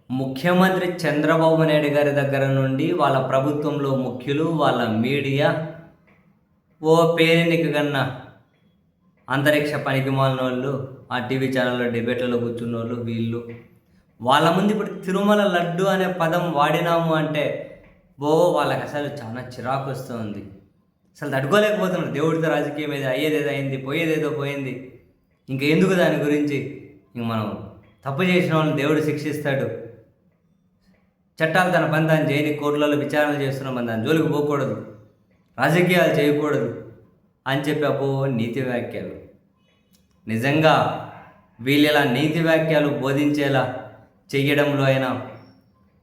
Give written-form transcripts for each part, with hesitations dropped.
ముఖ్యమంత్రి చంద్రబాబు నాయుడు గారి దగ్గర నుండి వాళ్ళ ప్రభుత్వంలో ముఖ్యులు, వాళ్ళ మీడియా, ఓ పేరెన్నిక కన్నా అంతరిక్ష పనికిమాలినోళ్ళు, ఆ టీవీ ఛానల్లో డిబేట్లలో కూర్చున్నోళ్ళు వీళ్ళు. వాళ్ళ ముందు ఇప్పుడు తిరుమల లడ్డు అనే పదం వాడినాము అంటే వాళ్ళకి అసలు చాలా చిరాకు వస్తుంది. అసలు తట్టుకోలేకపోతున్నారు. దేవుడితో రాజకీయం ఏది అయ్యేదేదో అయింది, పోయేదేదో పోయింది. ఇంకెందుకు దాని గురించి? ఇంక మనం తప్పు చేసిన వాళ్ళని దేవుడు శిక్షిస్తాడు. చట్టాలు తన పని తాను చేయని, కోర్టులలో విచారణ చేస్తున్నాం, మన దాని జోలికి పోకూడదు, రాజకీయాలు చేయకూడదు అని చెప్పి నీతి వ్యాఖ్యలు. నిజంగా వీళ్ళు ఇలా నీతి వ్యాఖ్యలు బోధించేలా చెయ్యడంలో అయినా,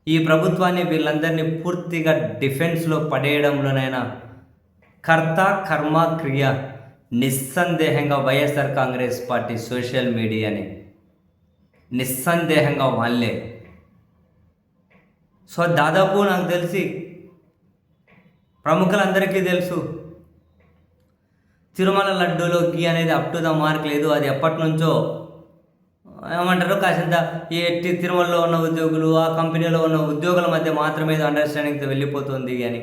ఈ ప్రభుత్వాన్ని వీళ్ళందరినీ పూర్తిగా డిఫెన్స్లో పడేయడంలోనైనా కర్త కర్మ క్రియ నిస్సందేహంగా వైఎస్ఆర్ కాంగ్రెస్ పార్టీ సోషల్ మీడియాని, నిస్సందేహంగా వాళ్ళే. సో దాదాపు నాకు తెలిసి ప్రముఖులందరికీ తెలుసు, తిరుమల లడ్డూలో గీ అనేది అప్ టు ద మార్క్ లేదు. అది ఎప్పటి నుంచో ఏమంటారు, కాసింత ఈ తిరుమలలో ఉన్న ఉద్యోగులు, ఆ కంపెనీలో ఉన్న ఉద్యోగుల మధ్య మాత్రమే అండర్స్టాండింగ్తో వెళ్ళిపోతుంది అని.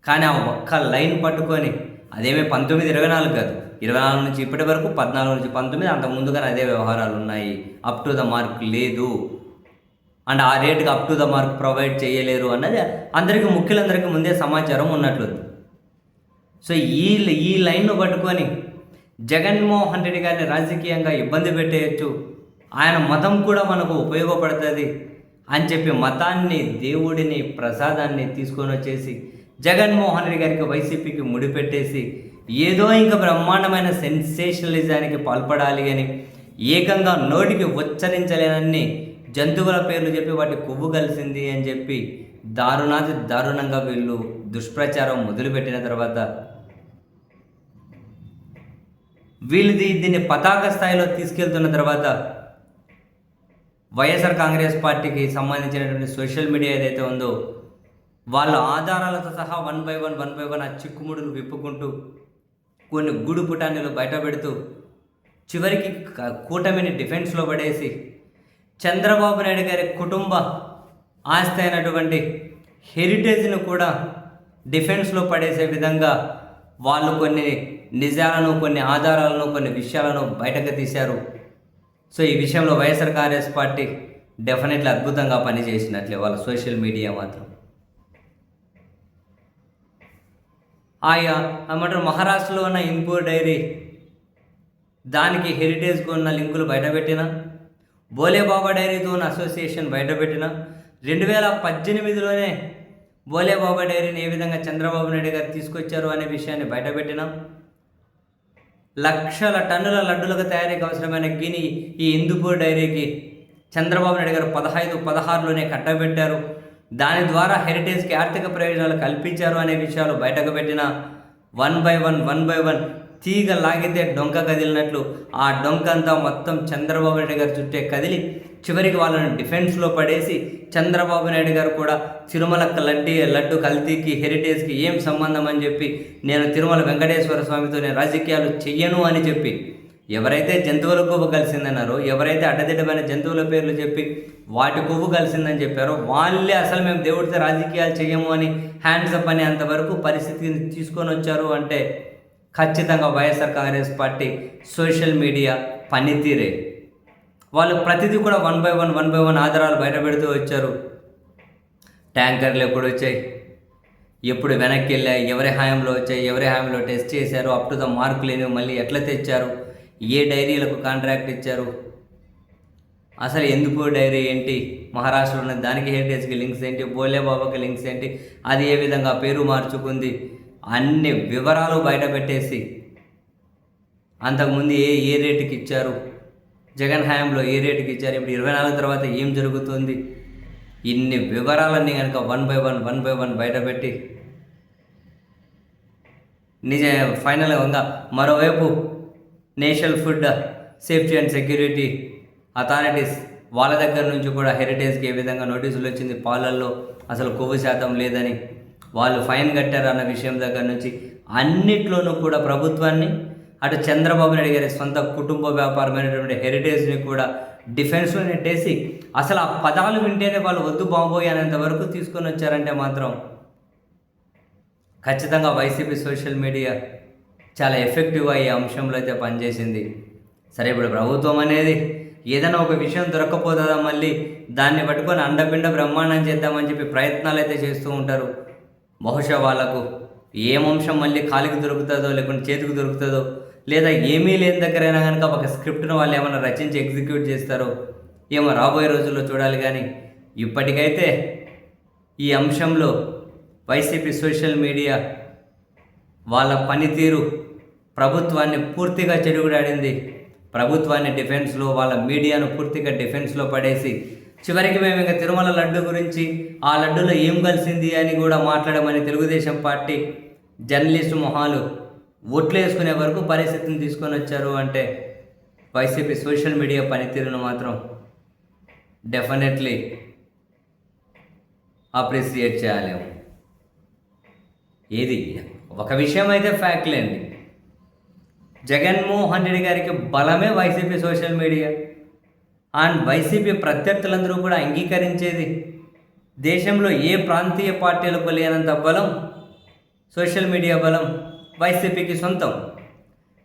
కానీ ఆ ఒక్క లైన్ పట్టుకొని, అదేమే 1924 కాదు, 24 నుంచి ఇప్పటి వరకు 14 నుంచి 19 అంతకు ముందుగానే అదే వ్యవహారాలు ఉన్నాయి. అప్ టు ద మార్క్ లేదు అండ్ ఆ రేటుకి up to the mark provide చేయలేరు అన్నది అందరికీ, ముఖ్యులందరికీ ముందే సమాచారం ఉన్నట్లుంది. సో ఈ లైన్ను పట్టుకొని జగన్మోహన్ రెడ్డి గారిని రాజకీయంగా ఇబ్బంది పెట్టేయచ్చు, ఆయన మతం కూడా మనకు ఉపయోగపడుతుంది అని చెప్పి మతాన్ని, దేవుడిని, ప్రసాదాన్ని తీసుకొని వచ్చేసి జగన్మోహన్ రెడ్డి గారికి, వైసీపీకి ముడిపెట్టేసి ఏదో ఇంకా బ్రహ్మాండమైన సెన్సేషనలిజానికి పాల్పడాలి అని ఏకంగా నోటికి ఉచ్చరించలేనన్ని జంతువుల పేర్లు చెప్పి వాటి కొవ్వు కలిసింది అని చెప్పి దారుణాతి దారుణంగా వీళ్ళు దుష్ప్రచారం మొదలుపెట్టిన తర్వాత వీళ్ళు దీన్ని పతాక స్థాయిలో తీసుకెళ్తున్న తర్వాత వైఎస్ఆర్ కాంగ్రెస్ పార్టీకి సంబంధించినటువంటి సోషల్ మీడియా ఏదైతే ఉందో వాళ్ళ ఆధారాలతో సహా వన్ బై వన్ ఆ చిక్కుముడులు విప్పుకుంటూ కొన్ని గూడు పుటాన్నిలు బయట పెడుతూ చివరికి కూటమిని డిఫెన్స్లో పడేసి చంద్రబాబు నాయుడు గారి కుటుంబ ఆస్తి అయినటువంటి హెరిటేజ్ను కూడా డిఫెన్స్లో పడేసే విధంగా వాళ్ళు కొన్ని నిజాలను, కొన్ని ఆధారాలను, కొన్ని విషయాలను బయటకు తీశారు. సో ఈ విషయంలో వైఎస్ఆర్ కాంగ్రెస్ పార్టీ డెఫినెట్లీ అద్భుతంగా పనిచేసినట్లే వాళ్ళ సోషల్ మీడియా మాత్రం. ఏమంటారు, మహారాష్ట్రలో ఉన్న ఇన్పూర్ డైరీ దానికి హెరిటేజ్కు ఉన్న లింకులు బయటపెట్టిన, బోలేబాబా డైరీతో ఉన్న అసోసియేషన్ బయటపెట్టిన, 2018లోనే బోలేబాబా డైరీని ఏ విధంగా చంద్రబాబు నాయుడు గారు తీసుకొచ్చారు అనే విషయాన్ని బయటపెట్టిన, లక్షల టన్నుల లడ్డులకు తయారీకి అవసరమైన గిని ఈ హిందూపూర్ డైరీకి చంద్రబాబు నాయుడు గారు 15-16లోనే కట్టబెట్టారు, దాని ద్వారా హెరిటేజ్కి ఆర్థిక ప్రయోజనాలు కల్పించారు అనే విషయాలు బయటకు పెట్టిన, వన్ బై వన్ తీగ లాగితే డొంక కదిలినట్లు ఆ డొంక అంతా మొత్తం చంద్రబాబు నాయుడు గారు చుట్టే కదిలి చివరికి వాళ్ళని డిఫెన్స్లో పడేసి చంద్రబాబు నాయుడు గారు కూడా తిరుమల లడ్డు కల్తీకి, హెరిటేజ్కి ఏం సంబంధం అని చెప్పి, నేను తిరుమల వెంకటేశ్వర స్వామితో నేను రాజకీయాలు చెయ్యను అని చెప్పి, ఎవరైతే జంతువుల కొవ్వు కలిసిందన్నారో, ఎవరైతే అడ్డదిడ్డమైన జంతువుల పేర్లు చెప్పి వాటి కొవ్వు కలిసిందని చెప్పారో వాళ్ళే అసలు మేము దేవుడితో రాజకీయాలు చేయము అని హ్యాండ్స్ అప్ అని అంతవరకు పరిస్థితిని తీసుకొని వచ్చారు అంటే ఖచ్చితంగా YSR Congress party social media పనితీరే. వాళ్ళు ప్రతిదీ కూడా వన్ బై వన్ ఆధారాలు బయట పెడుతూ వచ్చారు. ట్యాంకర్లు ఎప్పుడు వచ్చాయి, ఎప్పుడు వెనక్కి వెళ్ళాయి, ఎవరి హాయంలో వచ్చాయి, ఎవరి హాయంలో టెస్ట్ చేశారు, అప్ టు ద మార్క్ లేని మళ్ళీ ఎట్లా తెచ్చారు, ఏ డైరీలకు కాంట్రాక్ట్ ఇచ్చారు, అసలు ఎందుకు డైరీ ఏంటి, మహారాష్ట్రలో ఉన్న దానికి హెరిటేజ్కి లింక్స్ ఏంటి, బోలేబాబాకి లింక్స్ ఏంటి, అది ఏ విధంగా పేరు మార్చుకుంది, అన్ని వివరాలు బయట పెట్టేసి అంతకుముందు ఏ రేటుకి ఇచ్చారు, జగన్ హయాంలో ఏ రేటుకి ఇచ్చారు, ఇప్పుడు 24 తర్వాత ఏం జరుగుతుంది, ఇన్ని వివరాలన్నీ కనుక వన్ బై వన్ బయటపెట్టి ఫైనల్గా మరోవైపు national food safety and security authorities వాళ్ళ దగ్గర నుంచి కూడా హెరిటేజ్కి ఏ విధంగా నోటీసులు వచ్చింది, పాలల్లో అసలు కొవ్వు శాతం లేదని వాళ్ళు ఫైన్ కట్టారు అన్న విషయం దగ్గర నుంచి అన్నిట్లోనూ కూడా ప్రభుత్వాన్ని, అటు చంద్రబాబు నాయుడు గారి సొంత కుటుంబ వ్యాపారమైనటువంటి హెరిటేజ్ని కూడా డిఫెన్స్లో నెట్టేసి అసలు ఆ పదాలు వింటేనే వాళ్ళు వద్దు బాబోయ్ అనేంత వరకు తీసుకొని వచ్చారంటే మాత్రం ఖచ్చితంగా వైసీపీ సోషల్ మీడియా చాలా ఎఫెక్టివ్గా ఈ అంశంలో అయితే పనిచేసింది. సరే, ఇప్పుడు ప్రభుత్వం అనేది ఏదైనా ఒక విషయం దొరక్కపోతుందా మళ్ళీ దాన్ని పట్టుకొని అండపిండ బ్రహ్మాండం చేద్దామని చెప్పి ప్రయత్నాలు అయితే చేస్తూ ఉంటారు. బహుశా వాళ్ళకు ఏం అంశం మళ్ళీ కాలికి దొరుకుతుందో లేకుంటే చేతికి దొరుకుతుందో, లేదా ఏమీ లేని దగ్గరైనా కనుక ఒక స్క్రిప్ట్ను వాళ్ళు ఏమైనా రచించి ఎగ్జిక్యూట్ చేస్తారో ఏమో రాబోయే రోజుల్లో చూడాలి. కానీ ఇప్పటికైతే ఈ అంశంలో వైసీపీ సోషల్ మీడియా వాళ్ళ పనితీరు ప్రభుత్వాన్ని పూర్తిగా చెడుగుడాడింది. ప్రభుత్వాన్ని డిఫెన్స్లో, వాళ్ళ మీడియాను పూర్తిగా డిఫెన్స్లో పడేసి చివరికి మేము ఇంకా తిరుమల లడ్డు గురించి ఆ లడ్డులో ఏం కలిసింది అని కూడా మాట్లాడమని తెలుగుదేశం పార్టీ జర్నలిస్టు మొహాలు ఓట్లు వేసుకునే వరకు పరిస్థితిని తీసుకొని వచ్చారు. అంటే వైసీపీ సోషల్ మీడియా పనితీరును మాత్రం డెఫినెట్లీ అప్రిసియేట్ చేయాలేము. ఏది ఒక విషయం అయితే ఫ్యాక్ట్లేండి, జగన్మోహన్ రెడ్డి గారికి బలమే YCP social media. And YCP ప్రత్యర్థులందరూ కూడా అంగీకరించేది దేశంలో ఏ ప్రాంతీయ పార్టీలకు లేనంత బలం సోషల్ మీడియా బలం వైసీపీకి సొంతం.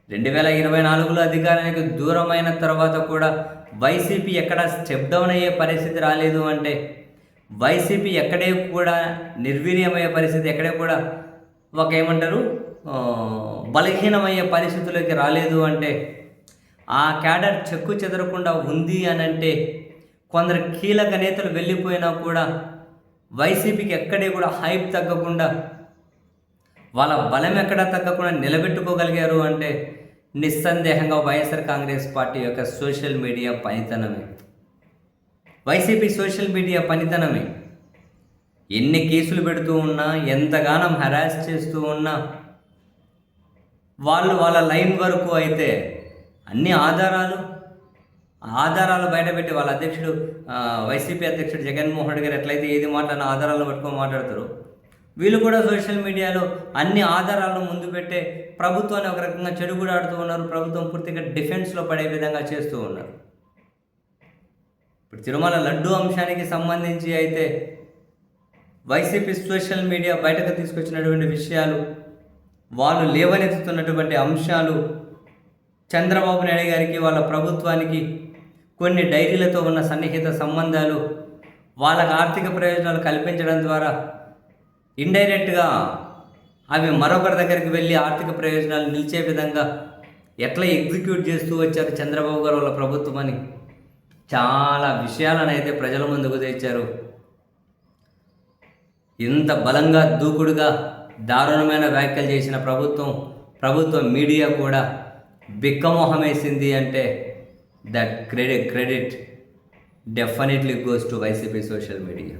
2024లో అధికారానికి దూరమైన తర్వాత కూడా వైసీపీ ఎక్కడ స్టెప్ డౌన్ అయ్యే పరిస్థితి రాలేదు. అంటే వైసీపీ ఎక్కడే కూడా నిర్వీర్యమయ్యే పరిస్థితి, ఎక్కడే కూడా ఒక ఏమంటారు బలహీనమయ్యే పరిస్థితుల్లోకి రాలేదు. అంటే ఆ క్యాడర్ చెక్కు చెదరకుండా ఉంది అని అంటే కొందరు కీలక నేతలు వెళ్ళిపోయినా కూడా వైసీపీకి ఎక్కడే కూడా హైప్ తగ్గకుండా, వాళ్ళ బలం ఎక్కడా తగ్గకుండా నిలబెట్టుకోగలిగారు. అంటే నిస్సందేహంగా వైఎస్ఆర్ కాంగ్రెస్ పార్టీ యొక్క సోషల్ మీడియా పనితనమే, వైసీపీ సోషల్ మీడియా పనితనమే. ఎన్ని కేసులు పెడుతూ ఉన్నా, ఎంతగానో హెరాస్ చేస్తూ ఉన్నా, వాళ్ళు వాళ్ళ లైన్ వరకు అయితే అన్ని ఆధారాలు బయటపెట్టి వాళ్ళ అధ్యక్షుడు వైసీపీ అధ్యక్షుడు జగన్మోహన్ రెడ్డి గారు ఎట్లయితే ఏది మాట్లాడినా ఆధారాలను పట్టుకొని మాట్లాడతారు, వీళ్ళు కూడా సోషల్ మీడియాలో అన్ని ఆధారాలను ముందు పెట్టే ప్రభుత్వాన్ని ఒక రకంగా చెడుగుడాడుతూ ఉన్నారు. ప్రభుత్వం పూర్తిగా డిఫెన్స్లో పడే విధంగా చేస్తూ ఉన్నారు. ఇప్పుడు తిరుమల లడ్డు అంశానికి సంబంధించి అయితే వైసీపీ సోషల్ మీడియా బయటకు తీసుకొచ్చినటువంటి విషయాలు, వాళ్ళు లేవనెత్తుతున్నటువంటి అంశాలు, చంద్రబాబు నాయుడు గారికి వాళ్ళ ప్రభుత్వానికి కొన్ని డైరీలతో ఉన్న సన్నిహిత సంబంధాలు, వాళ్ళకు ఆర్థిక ప్రయోజనాలు కల్పించడం ద్వారా ఇండైరెక్ట్గా అవి మరొకరి దగ్గరికి వెళ్ళి ఆర్థిక ప్రయోజనాలు నిలిచే విధంగా ఎట్లా ఎగ్జిక్యూట్ చేస్తూ వచ్చారు చంద్రబాబు గారు వాళ్ళ ప్రభుత్వం అని చాలా విషయాలను అయితే ప్రజల ముందుకు తెచ్చారు. ఇంత బలంగా దూకుడుగా దారుణమైన వ్యాఖ్యలు చేసిన ప్రభుత్వం మీడియా కూడా బిక్కమోహం వేసింది. అంటే that credit definitely goes to YCP social media.